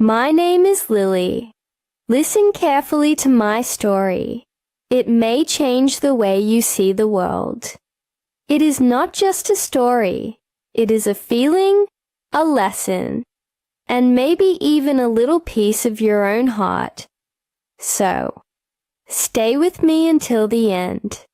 My name is Lily. Listen carefully to my story. It may change the way you see the world. It is not just a story. It is a feeling, a lesson, and maybe even a little piece of your own heart. So, stay with me until the end.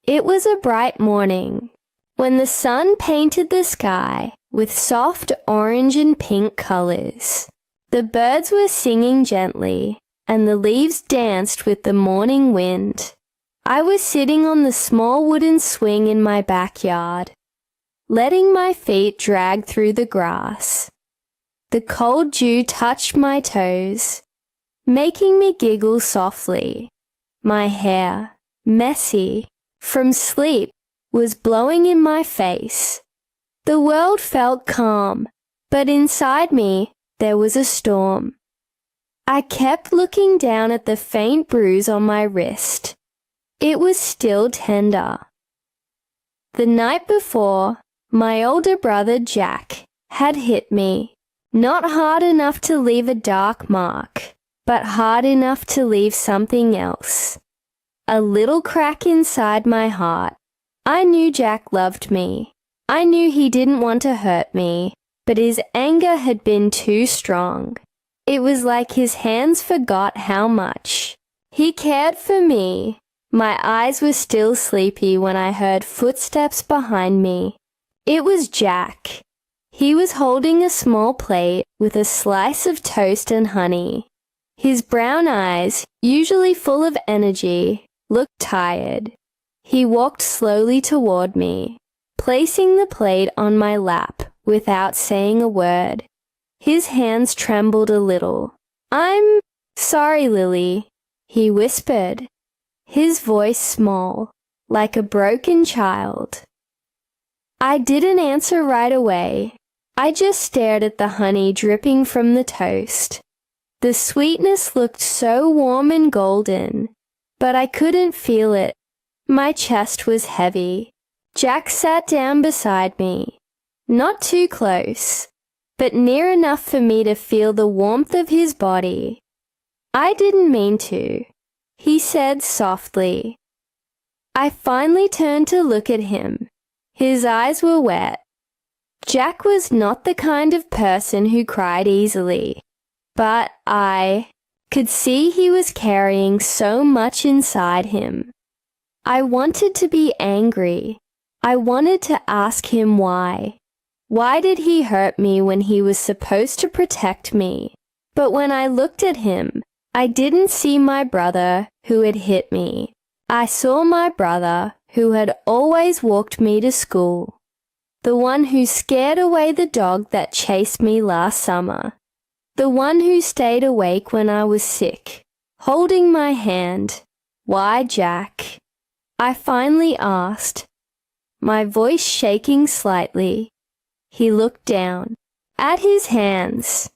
It was a bright morning when the sun painted the sky with soft orange and pink colors. The birds were singing gently, and the leaves danced with the morning wind. I was sitting on the small wooden swing in my backyard, letting my feet drag through the grass. The cold dew touched my toes, making me giggle softly. My hair, messy from sleep, was blowing in my face. The world felt calm, but inside me, there was a storm. I kept looking down at the faint bruise on my wrist. It was still tender. The night before, my older brother Jack had hit me, not hard enough to leave a dark mark, but hard enough to leave something else. A little crack inside my heart. I knew Jack loved me. I knew he didn't want to hurt me, but his anger had been too strong. It was like his hands forgot how much he cared for me. My eyes were still sleepy when I heard footsteps behind me. It was Jack. He was holding a small plate with a slice of toast and honey. His brown eyes, usually full of energy, looked tired. He walked slowly toward me, placing the plate on my lap without saying a word. His hands trembled a little. "I'm sorry, Lily," he whispered, his voice small, like a broken child. I didn't answer right away. I just stared at the honey dripping from the toast. The sweetness looked so warm and golden, but I couldn't feel it. My chest was heavy. Jack sat down beside me, not too close, but near enough for me to feel the warmth of his body. "I didn't mean to," he said softly. I finally turned to look at him. His eyes were wet. Jack was not the kind of person who cried easily, but I could see he was carrying so much inside him. I wanted to be angry. I wanted to ask him why. Why did he hurt me when he was supposed to protect me? But when I looked at him, I didn't see my brother who had hit me. I saw my brother who had always walked me to school, the one who scared away the dog that chased me last summer, the one who stayed awake when I was sick, holding my hand. "Why, Jack?" I finally asked, my voice shaking slightly. He looked down at his hands.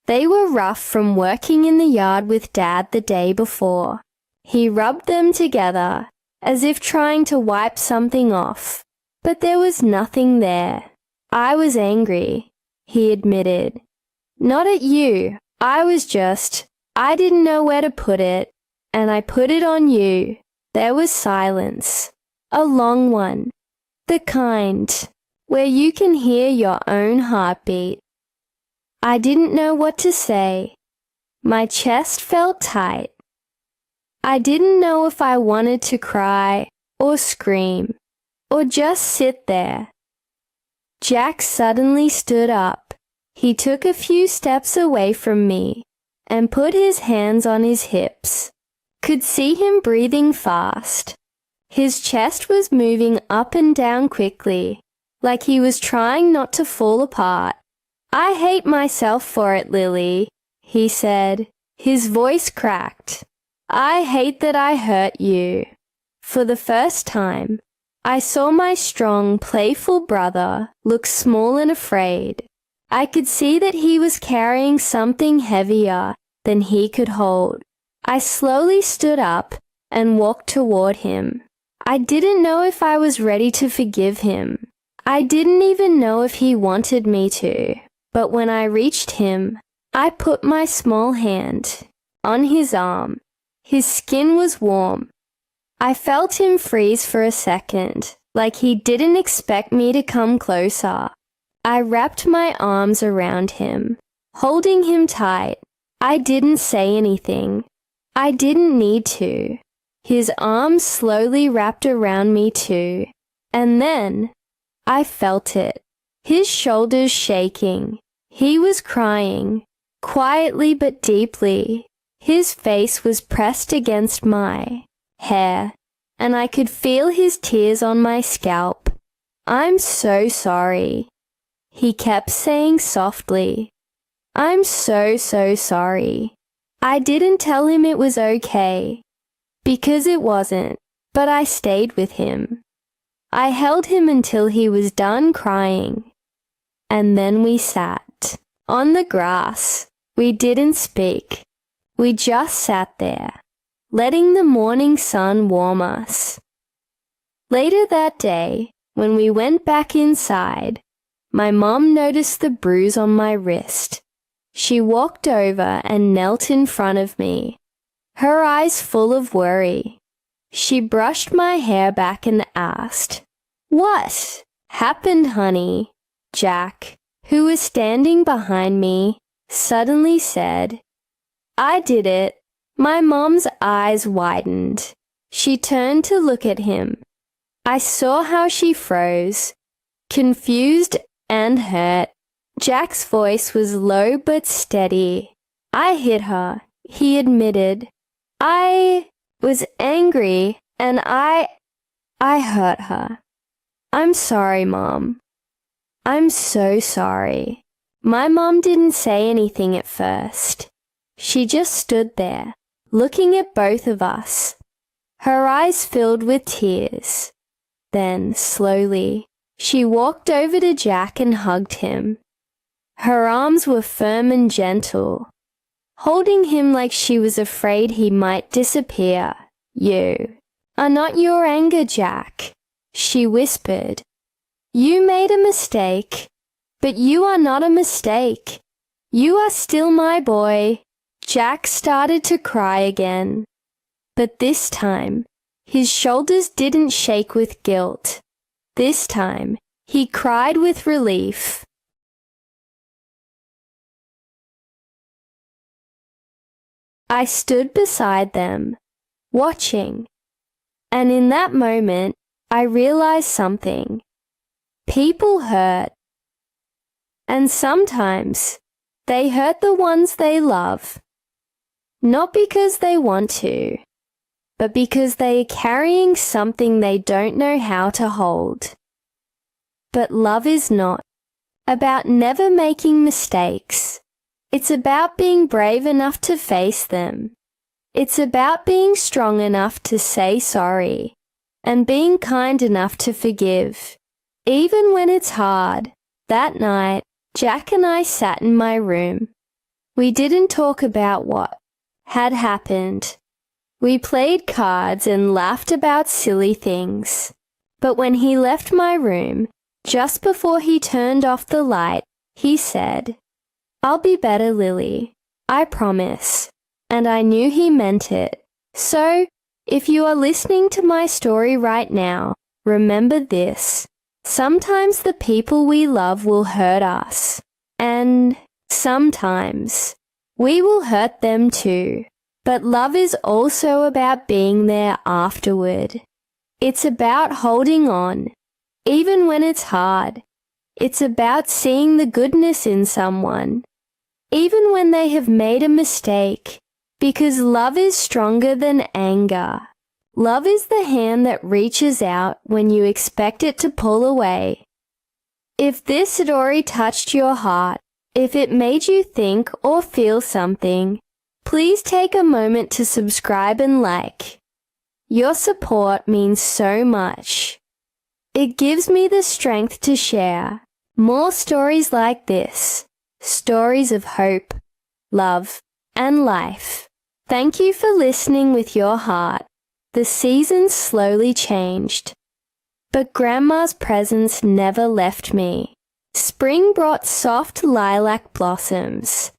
They were rough from working in the yard with Dad the day before. He rubbed them together, as if trying to wipe something off, but there was nothing there. "I was angry," he admitted. "Not at you. I didn't know where to put it, and I put it on you." There was silence, a long one, the kind where you can hear your own heartbeat. I didn't know what to say. My chest felt tight. I didn't know if I wanted to cry or scream or just sit there. Jack suddenly stood up. He took a few steps away from me and put his hands on his hips. Could see him breathing fast. His chest was moving up and down quickly, like he was trying not to fall apart. "I hate myself for it, Lily," he said. His voice cracked. "I hate that I hurt you." For the first time, I saw my strong, playful brother look small and afraid. I could see that he was carrying something heavier than he could hold. I slowly stood up and walked toward him. I didn't know if I was ready to forgive him. I didn't even know if he wanted me to. But when I reached him, I put my small hand on his arm. His skin was warm. I felt him freeze for a second, like he didn't expect me to come closer. I wrapped my arms around him, holding him tight. I didn't say anything. I didn't need to. His arms slowly wrapped around me too. And then I felt it. His shoulders shaking. He was crying, quietly but deeply. His face was pressed against my hair, and I could feel his tears on my scalp. "I'm so sorry," he kept saying softly. "I'm so sorry." I didn't tell him it was okay, because it wasn't, but I stayed with him. I held him until he was done crying, and then we sat on the grass. We didn't speak. We just sat there, letting the morning sun warm us. Later that day, when we went back inside, my mom noticed the bruise on my wrist. She walked over and knelt in front of me, her eyes full of worry. She brushed my hair back and asked, "What happened, honey?" Jack, who was standing behind me, suddenly said, "I did it." My mom's eyes widened. She turned to look at him. I saw how she froze, confused and hurt. Jack's voice was low but steady. "I hit her," he admitted. "I was angry and I hurt her. I'm sorry, Mom. I'm so sorry." My mom didn't say anything at first. She just stood there, looking at both of us. Her eyes filled with tears. Then, slowly, she walked over to Jack and hugged him. Her arms were firm and gentle, holding him like she was afraid he might disappear. "You are not your anger, Jack," she whispered. "You made a mistake, but you are not a mistake. You are still my boy." Jack started to cry again, but this time, his shoulders didn't shake with guilt. This time, he cried with relief. I stood beside them, watching, and in that moment, I realized something. People hurt, and sometimes they hurt the ones they love, not because they want to, but because they are carrying something they don't know how to hold. But love is not about never making mistakes. It's about being brave enough to face them. It's about being strong enough to say sorry and being kind enough to forgive, even when it's hard. That night, Jack and I sat in my room. We didn't talk about what had happened. We played cards and laughed about silly things. But when he left my room, just before he turned off the light, he said, "I'll be better, Lily. I promise." And I knew he meant it. So, if you are listening to my story right now, remember this. Sometimes the people we love will hurt us. And sometimes we will hurt them too. But love is also about being there afterward. It's about holding on, even when it's hard. It's about seeing the goodness in someone, even when they have made a mistake, because love is stronger than anger. Love is the hand that reaches out when you expect it to pull away. If this story touched your heart, if it made you think or feel something, please take a moment to subscribe and like. Your support means so much. It gives me the strength to share more stories like this, stories of hope, love, and life. Thank you for listening with your heart. The seasons slowly changed, but Grandma's presence never left me. Spring brought soft lilac blossoms,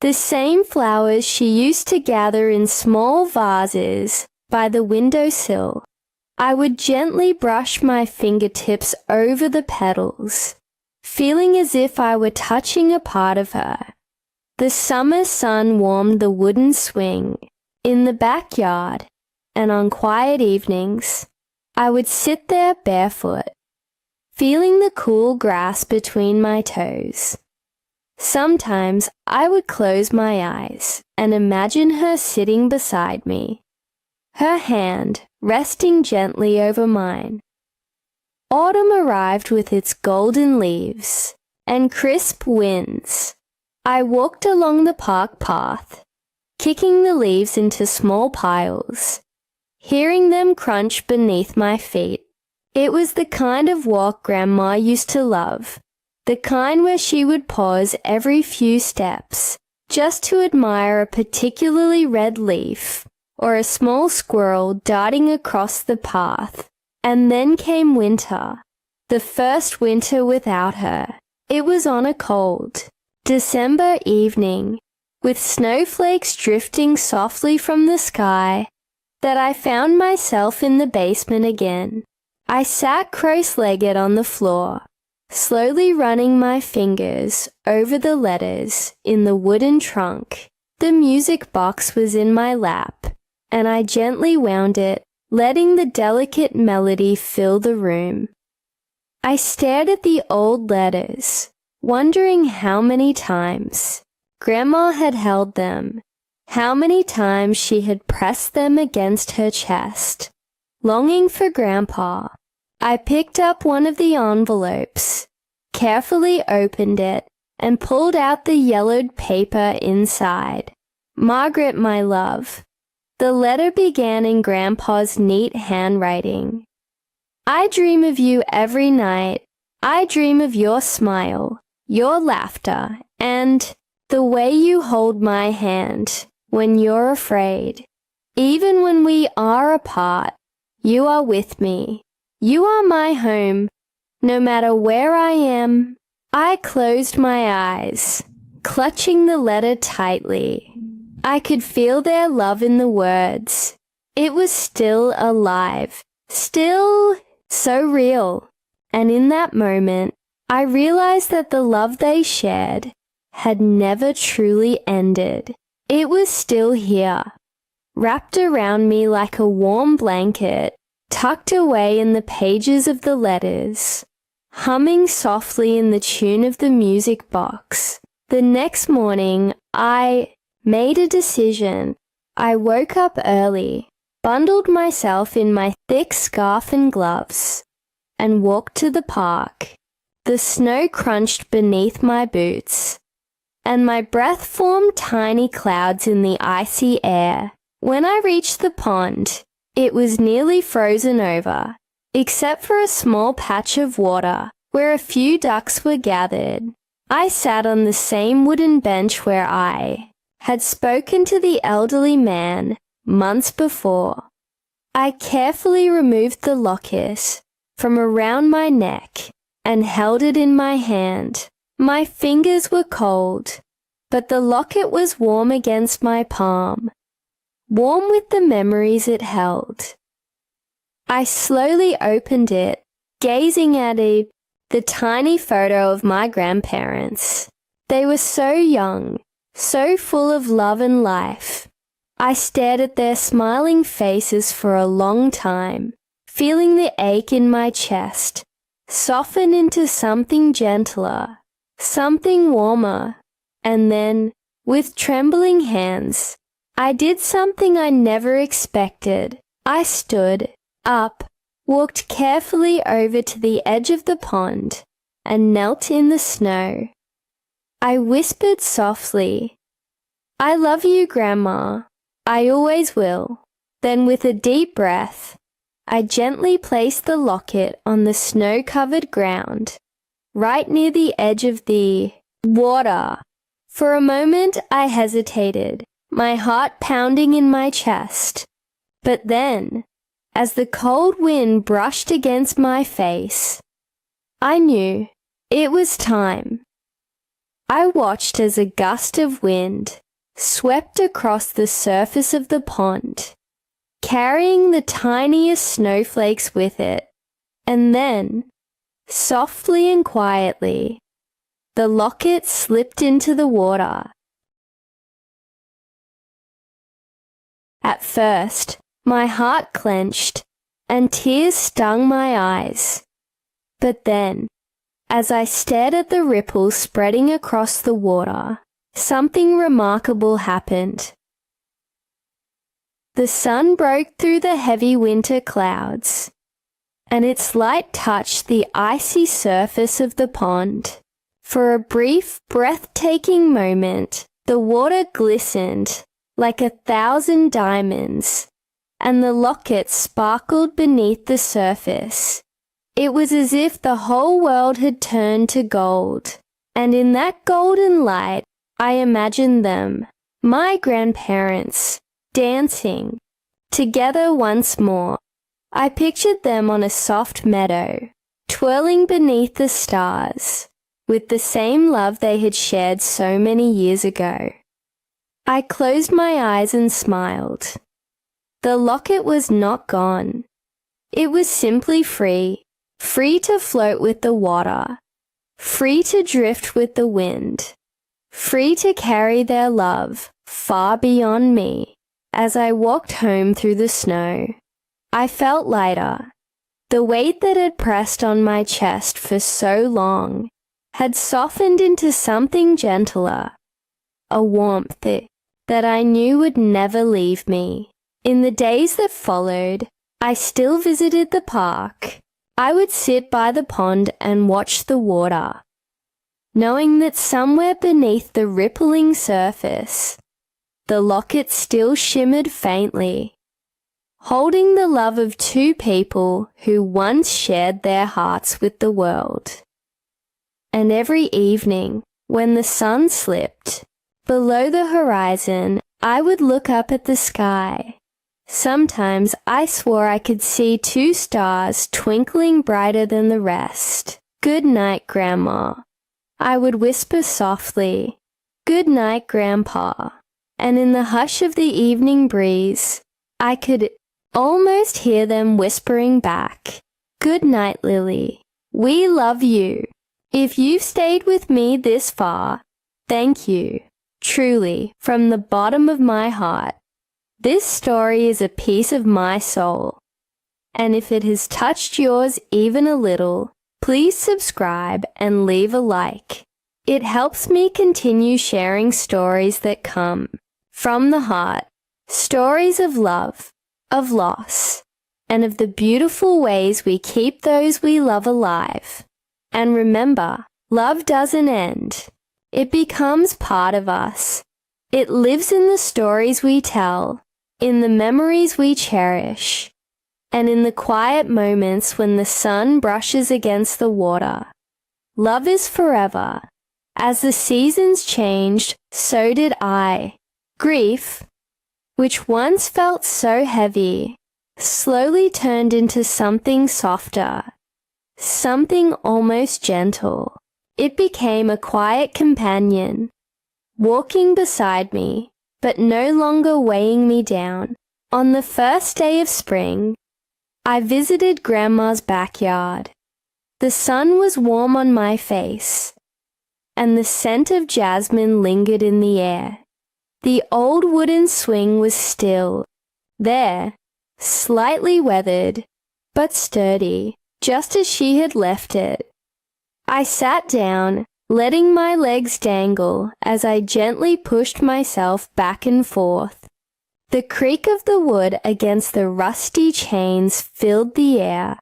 The same flowers she used to gather in small vases by the windowsill. I would gently brush my fingertips over the petals, feeling as if I were touching a part of her. The summer sun warmed the wooden swing in the backyard, and on quiet evenings, I would sit there barefoot, feeling the cool grass between my toes. Sometimes I would close my eyes and imagine her sitting beside me, her hand resting gently over mine. Autumn arrived with its golden leaves and crisp winds. I walked along the park path, kicking the leaves into small piles, hearing them crunch beneath my feet. It was the kind of walk Grandma used to love, the kind where she would pause every few steps just to admire a particularly red leaf or a small squirrel darting across the path. And then came winter, the first winter without her. It was on a cold December evening, with snowflakes drifting softly from the sky, that I found myself in the basement again. I sat cross-legged on the floor, slowly running my fingers over the letters in the wooden trunk. The music box was in my lap, and I gently wound it, letting the delicate melody fill the room. I stared at the old letters, wondering how many times Grandma had held them, how many times she had pressed them against her chest, longing for Grandpa. I picked up one of the envelopes, carefully opened it, and pulled out the yellowed paper inside. Margaret, my love. The letter began in Grandpa's neat handwriting. I dream of you every night. I dream of your smile, your laughter, and the way you hold my hand when you're afraid. Even when we are apart, you are with me. You are my home. No matter where I am, I closed my eyes, clutching the letter tightly. I could feel their love in the words. It was still alive, still so real. And in that moment, I realized that the love they shared had never truly ended. It was still here, wrapped around me like a warm blanket, tucked away in the pages of the letters, humming softly in the tune of the music box. The next morning, I made a decision. I woke up early, bundled myself in my thick scarf and gloves, and walked to the park. The snow crunched beneath my boots, and my breath formed tiny clouds in the icy air. When I reached the pond, it was nearly frozen over, except for a small patch of water where a few ducks were gathered. I sat on the same wooden bench where I had spoken to the elderly man months before. I carefully removed the locket from around my neck and held it in my hand. My fingers were cold, but the locket was warm against my palm, warm with the memories it held. I slowly opened it, gazing at the tiny photo of my grandparents. They were so young, so full of love and life. I stared at their smiling faces for a long time, feeling the ache in my chest soften into something gentler, something warmer. And then, with trembling hands, I did something I never expected. I stood up, walked carefully over to the edge of the pond, and knelt in the snow. I whispered softly, "I love you, Grandma. I always will." Then with a deep breath, I gently placed the locket on the snow-covered ground, right near the edge of the water. For a moment I hesitated, my heart pounding in my chest. But then, as the cold wind brushed against my face, I knew it was time. I watched as a gust of wind swept across the surface of the pond, carrying the tiniest snowflakes with it, and then, softly and quietly, the locket slipped into the water. At first, my heart clenched and tears stung my eyes. But then, as I stared at the ripples spreading across the water, something remarkable happened. The sun broke through the heavy winter clouds, and its light touched the icy surface of the pond. For a brief, breathtaking moment, the water glistened like 1,000 diamonds, and the locket sparkled beneath the surface. It was as if the whole world had turned to gold, and in that golden light, I imagined them, my grandparents, dancing together once more. I pictured them on a soft meadow, twirling beneath the stars, with the same love they had shared so many years ago. I closed my eyes and smiled. The locket was not gone. It was simply free, free to float with the water, free to drift with the wind, free to carry their love far beyond me. As I walked home through the snow, I felt lighter. The weight that had pressed on my chest for so long had softened into something gentler, a warmth that I knew would never leave me. In the days that followed, I still visited the park. I would sit by the pond and watch the water, knowing that somewhere beneath the rippling surface, the locket still shimmered faintly, holding the love of two people who once shared their hearts with the world. And every evening, when the sun slipped below the horizon, I would look up at the sky. Sometimes I swore I could see 2 stars twinkling brighter than the rest. "Good night, Grandma," I would whisper softly. "Good night, Grandpa." And in the hush of the evening breeze, I could almost hear them whispering back, "Good night, Lily. We love you. If you've stayed with me this far, thank you, truly, from the bottom of my heart. This story is a piece of my soul, and if it has touched yours even a little, please subscribe and leave a like. It helps me continue sharing stories that come from the heart, stories of love, of loss, and of the beautiful ways we keep those we love alive. And remember, love doesn't end. It becomes part of us. It lives in the stories we tell, in the memories we cherish, and in the quiet moments when the sun brushes against the water. Love is forever. As the seasons changed, so did I. Grief, which once felt so heavy, slowly turned into something softer, something almost gentle. It became a quiet companion, walking beside me, but no longer weighing me down. On the first day of spring, I visited Grandma's backyard. The sun was warm on my face, and the scent of jasmine lingered in the air. The old wooden swing was still there, slightly weathered, but sturdy, just as she had left it. I sat down, letting my legs dangle as I gently pushed myself back and forth. The creak of the wood against the rusty chains filled the air.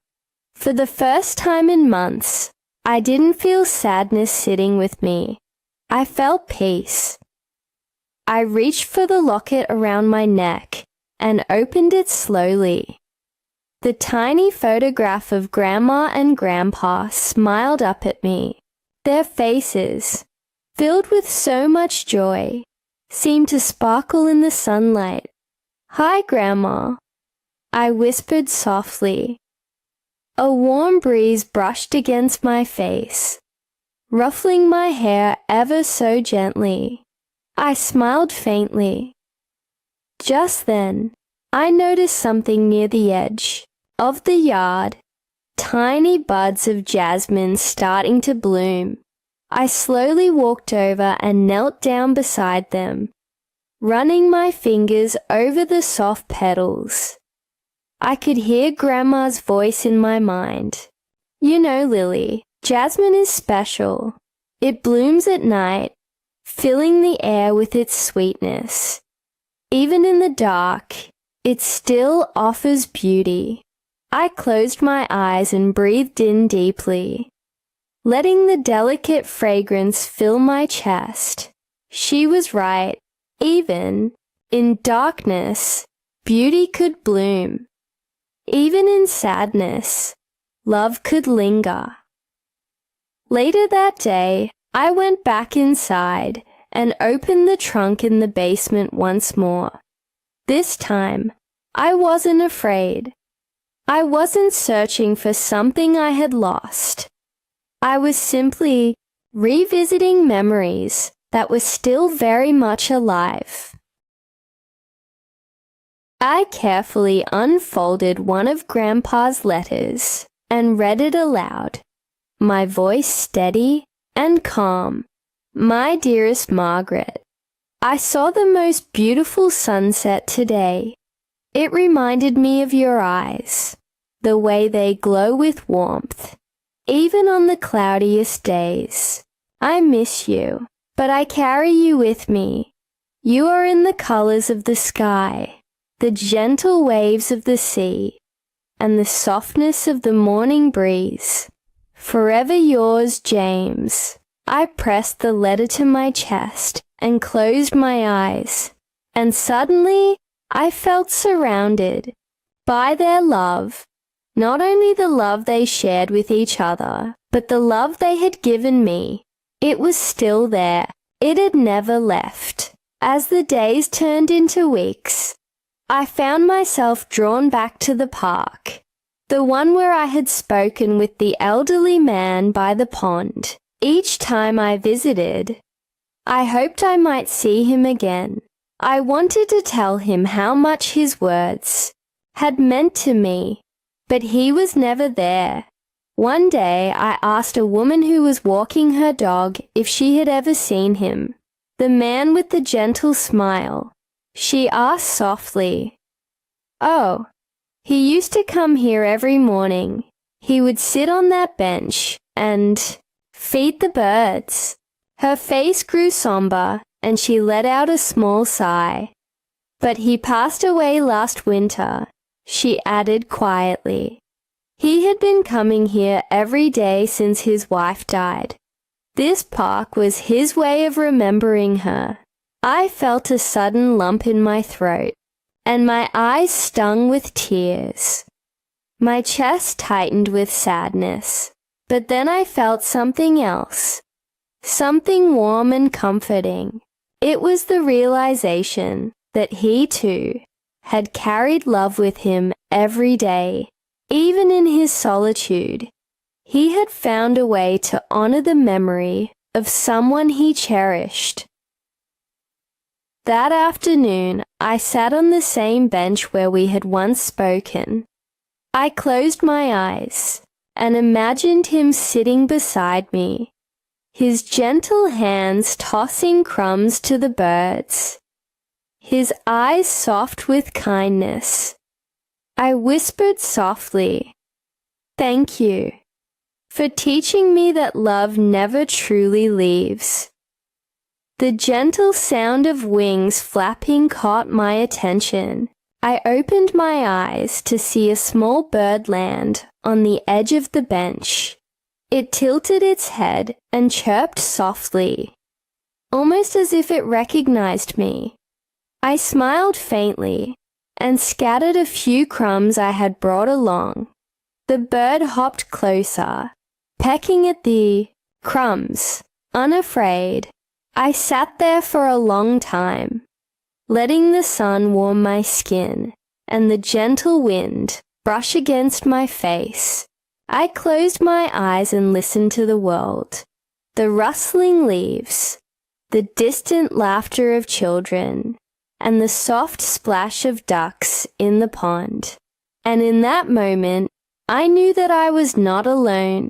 For the first time in months, I didn't feel sadness sitting with me. I felt peace. I reached for the locket around my neck and opened it slowly. The tiny photograph of Grandma and Grandpa smiled up at me. Their faces, filled with so much joy, seemed to sparkle in the sunlight. "Hi, Grandma," I whispered softly. A warm breeze brushed against my face, ruffling my hair ever so gently. I smiled faintly. Just then, I noticed something near the edge of the yard, tiny buds of jasmine starting to bloom. I slowly walked over and knelt down beside them, running my fingers over the soft petals. I could hear Grandma's voice in my mind. You know, Lily, jasmine is special. It blooms at night, filling the air with its sweetness. Even in the dark, it still offers beauty. I closed my eyes and breathed in deeply, letting the delicate fragrance fill my chest. She was right. Even in darkness, beauty could bloom. Even in sadness, love could linger. Later that day, I went back inside and opened the trunk in the basement once more. This time, I wasn't afraid. I wasn't searching for something I had lost. I was simply revisiting memories that were still very much alive. I carefully unfolded one of Grandpa's letters and read it aloud, my voice steady and calm. My dearest Margaret, I saw the most beautiful sunset today. It reminded me of your eyes, the way they glow with warmth, even on the cloudiest days. I miss you, but I carry you with me. You are in the colors of the sky, the gentle waves of the sea, and the softness of the morning breeze. Forever yours, James. I pressed the letter to my chest and closed my eyes, and suddenly I felt surrounded by their love, not only the love they shared with each other, but the love they had given me. It was still there. It had never left. As the days turned into weeks, I found myself drawn back to the park, the one where I had spoken with the elderly man by the pond. Each time I visited, I hoped I might see him again. I wanted to tell him how much his words had meant to me, but he was never there. One day I asked a woman who was walking her dog if she had ever seen him. The man with the gentle smile. She asked softly, "Oh, he used to come here every morning. He would sit on that bench and feed the birds." Her face grew somber and she let out a small sigh. "But he passed away last winter," she added quietly. He had been coming here every day since his wife died. This park was his way of remembering her. I felt a sudden lump in my throat, and my eyes stung with tears. My chest tightened with sadness, but then I felt something else, something warm and comforting. It was the realization that he too had carried love with him every day. Even in his solitude, he had found a way to honor the memory of someone he cherished. That afternoon, I sat on the same bench where we had once spoken. I closed my eyes and imagined him sitting beside me, his gentle hands tossing crumbs to the birds, his eyes soft with kindness. I whispered softly, "Thank you for teaching me that love never truly leaves." The gentle sound of wings flapping caught my attention. I opened my eyes to see a small bird land on the edge of the bench. It tilted its head and chirped softly, almost as if it recognized me. I smiled faintly and scattered a few crumbs I had brought along. The bird hopped closer, pecking at the crumbs, unafraid. I sat there for a long time, letting the sun warm my skin and the gentle wind brush against my face. I closed my eyes and listened to the world. the rustling leaves, the distant laughter of children, and the soft splash of ducks in the pond. And in that moment, I knew that I was not alone.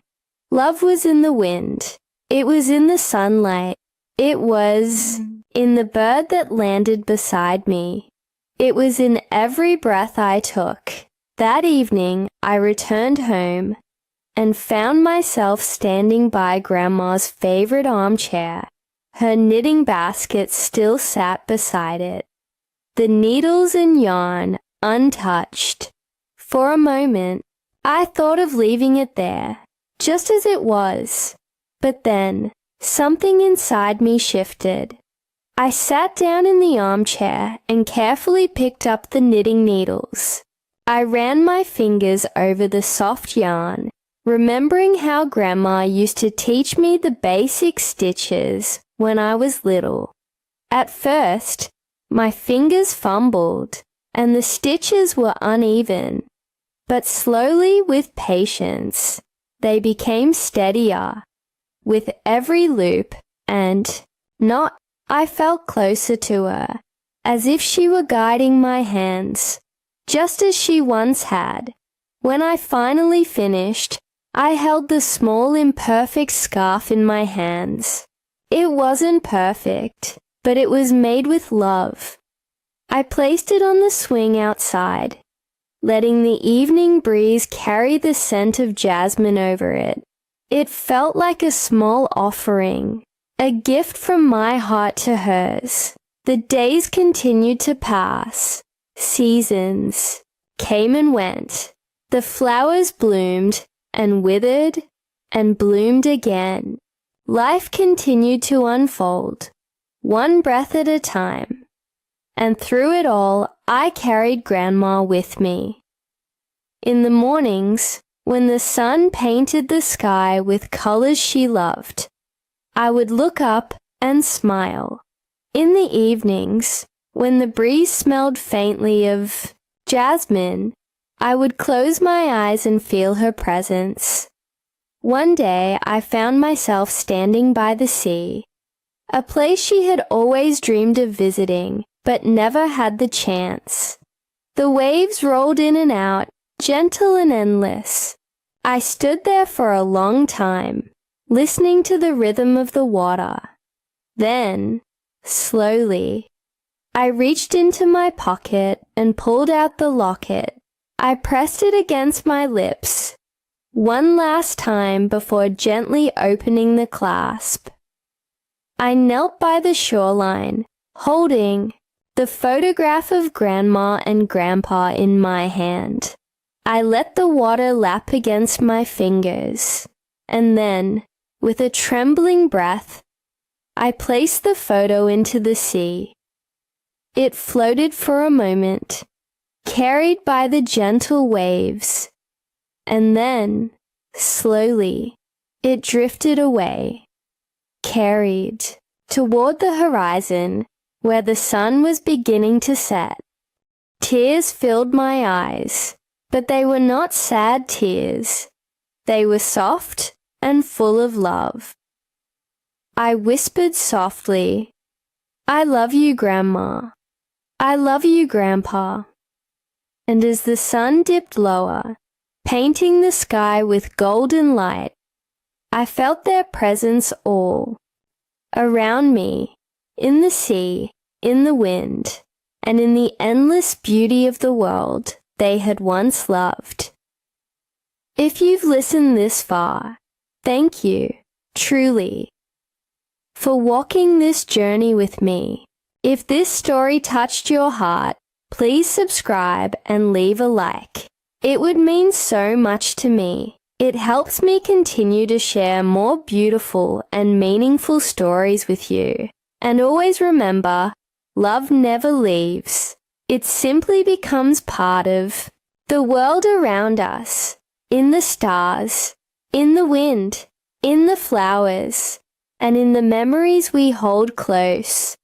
Love was in the wind. It was in the sunlight. It was in the bird that landed beside me. It was in every breath I took. That evening, I returned home and found myself standing by Grandma's favorite armchair. Her knitting basket still sat beside it, the needles and yarn untouched. For a moment, I thought of leaving it there, just as it was. But then, something inside me shifted. I sat down in the armchair and carefully picked up the knitting needles. I ran my fingers over the soft yarn, remembering how Grandma used to teach me the basic stitches when I was little. At first, my fingers fumbled and the stitches were uneven, but slowly, with patience, they became steadier. With every loop and knot, I felt closer to her, as if she were guiding my hands, just as she once had. When I finally finished, I held the small imperfect scarf in my hands. It wasn't perfect, but it was made with love. I placed it on the swing outside, letting the evening breeze carry the scent of jasmine over it. It felt like a small offering, a gift from my heart to hers. The days continued to pass. Seasons came and went. The flowers bloomed and withered and bloomed again. Life continued to unfold, one breath at a time. And through it all, I carried Grandma with me. In the mornings, when the sun painted the sky with colors she loved, I would look up and smile. In the evenings, when the breeze smelled faintly of jasmine, I would close my eyes and feel her presence. One day, I found myself standing by the sea, a place she had always dreamed of visiting, but never had the chance. The waves rolled in and out, gentle and endless. I stood there for a long time, listening to the rhythm of the water. Then, slowly, I reached into my pocket and pulled out the locket. I pressed it against my lips, one last time before gently opening the clasp. I knelt by the shoreline, holding the photograph of Grandma and Grandpa in my hand. I let the water lap against my fingers, and then, with a trembling breath, I placed the photo into the sea. It floated for a moment, carried by the gentle waves, and then, slowly, it drifted away, carried toward the horizon where the sun was beginning to set. Tears filled my eyes, but they were not sad tears. They were soft and full of love. I whispered softly, "I love you, Grandma. I love you, Grandpa." And as the sun dipped lower, painting the sky with golden light, I felt their presence all around me, in the sea, in the wind, and in the endless beauty of the world they had once loved. If you've listened this far, thank you, truly, for walking this journey with me. If this story touched your heart, please subscribe and leave a like. It would mean so much to me. It helps me continue to share more beautiful and meaningful stories with you. And always remember, love never leaves. It simply becomes part of the world around us, in the stars, in the wind, in the flowers, and in the memories we hold close.